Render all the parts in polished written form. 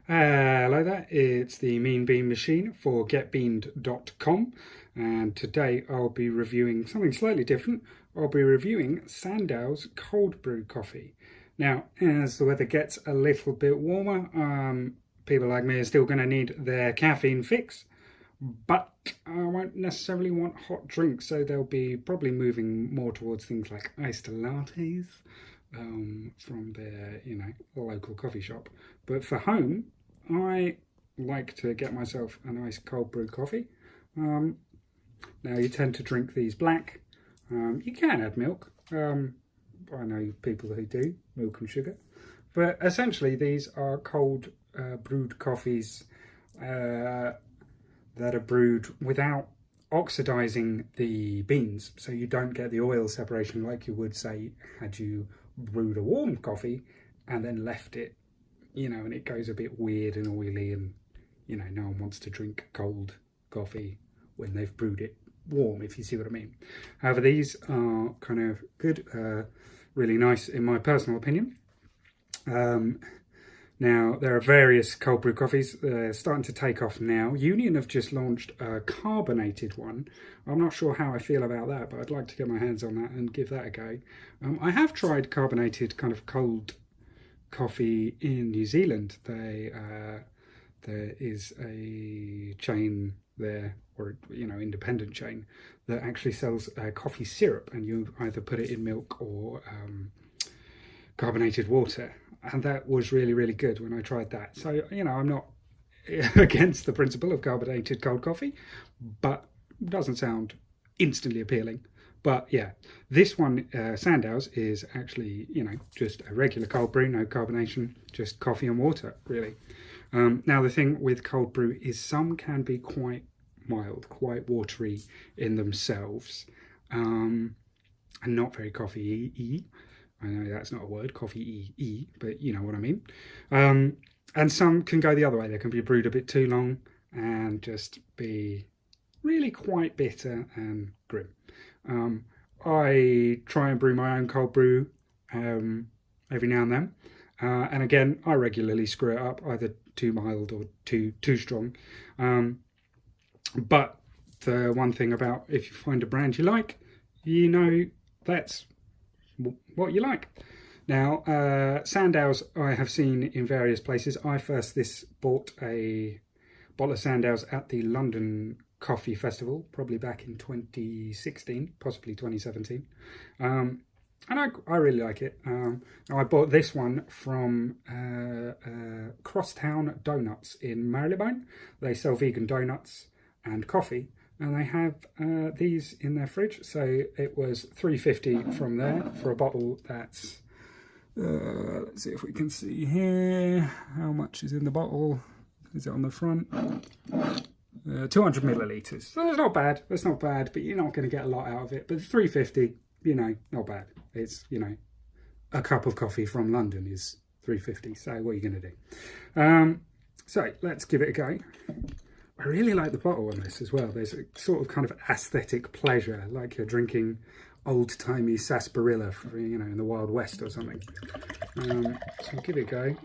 Hello there, it's the Mean Bean Machine for getbeaned.com, and today I'll be reviewing something slightly different. I'll be reviewing Sandow's cold brew coffee. Now, as the weather gets a little bit warmer, people like me are still going to need their caffeine fix, but I won't necessarily want hot drinks, so they'll be probably moving more towards things like iced lattes from their, local coffee shop. But for home, I like to get myself a nice cold brew coffee. Now you tend to drink these black. You can add milk. I know people who do, milk and sugar. But essentially these are cold brewed coffees that are brewed without oxidizing the beans. So you don't get the oil separation like you would, say, had you brewed a warm coffee and then left it, and it goes a bit weird and oily, and no one wants to drink cold coffee when they've brewed it warm, if you see what I mean. However, these are kind of good, really nice in my personal opinion. Now, there are various cold brew coffees starting to take off now. Union have just launched a carbonated one. I'm not sure how I feel about that, but I'd like to get my hands on that and give that a go. I have tried carbonated kind of cold coffee in New Zealand. There is a chain there, or independent chain, that actually sells coffee syrup, and you either put it in milk or carbonated water, and that was really, really good when I tried that. So I'm not against the principle of carbonated cold coffee, but it doesn't sound instantly appealing. But yeah, this one, Sandow's, is actually just a regular cold brew, no carbonation, just coffee and water, really. Now the thing with cold brew is some can be quite mild, quite watery in themselves, and not very coffee-y. I know that's not a word, coffee-y, but you know what I mean. And some can go the other way. They can be brewed a bit too long and just be really quite bitter and grim. I try and brew my own cold brew every now and then. And again, I regularly screw it up, either too mild or too strong. But the one thing about, if you find a brand you like, that's what you like. Now, Sandow's I have seen in various places. I first bought a bottle of Sandow's at the London Coffee Festival, probably back in 2016, possibly 2017. And I really like it. Now I bought this one from Crosstown Donuts in Marylebone. They sell vegan donuts and coffee, and they have these in their fridge. So it was $3.50 from there for a bottle that's, let's see if we can see here, how much is in the bottle. Is it on the front? 200 millilitres. So that's not bad. That's not bad, but you're not going to get a lot out of it. But $3.50, not bad. It's, a cup of coffee from London is $3.50. So what are you going to do? So let's give it a go. I really like the bottle on this as well. There's a sort of kind of aesthetic pleasure, like you're drinking old-timey sarsaparilla, in the Wild West or something. So I'll give it a go.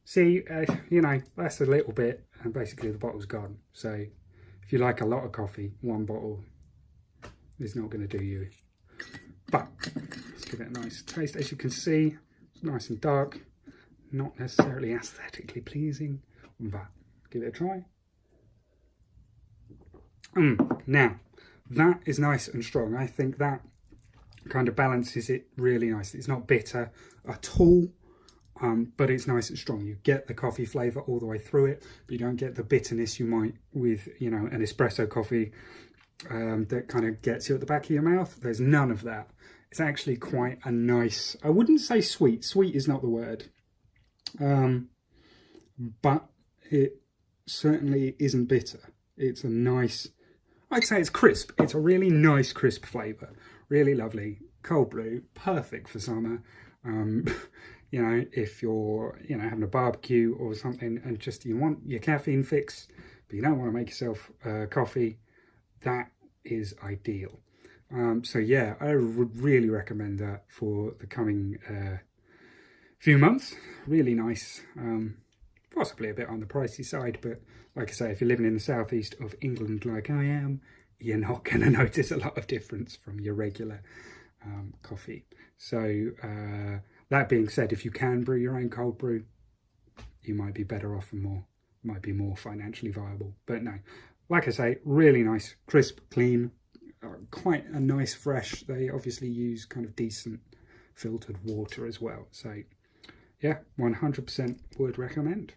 See, that's a little bit, and basically the bottle's gone. So if you like a lot of coffee, one bottle is not going to do you. But let's give it a nice taste. As you can see, it's nice and dark, not necessarily aesthetically pleasing, but give it a try. Now, that is nice and strong. I think that kind of balances it really nicely. It's not bitter at all, but it's nice and strong. You get the coffee flavour all the way through it, but you don't get the bitterness you might with, an espresso coffee that kind of gets you at the back of your mouth. There's none of that. It's actually quite a nice, I wouldn't say sweet. Sweet is not the word. But it certainly isn't bitter. It's a nice, I'd say it's crisp. It's a really nice crisp flavour. Really lovely. Cold brew, perfect for summer. If you're, having a barbecue or something and just you want your caffeine fix, but you don't want to make yourself coffee, that is ideal. So yeah, I would really recommend that for the coming few months. Really nice. possibly a bit on the pricey side, but like I say, if you're living in the southeast of England like I am, you're not going to notice a lot of difference from your regular coffee. So that being said, if you can brew your own cold brew, you might be better off and might be more financially viable. But no, like I say, really nice, crisp, clean, quite a nice fresh. They obviously use kind of decent filtered water as well. So yeah, 100% would recommend.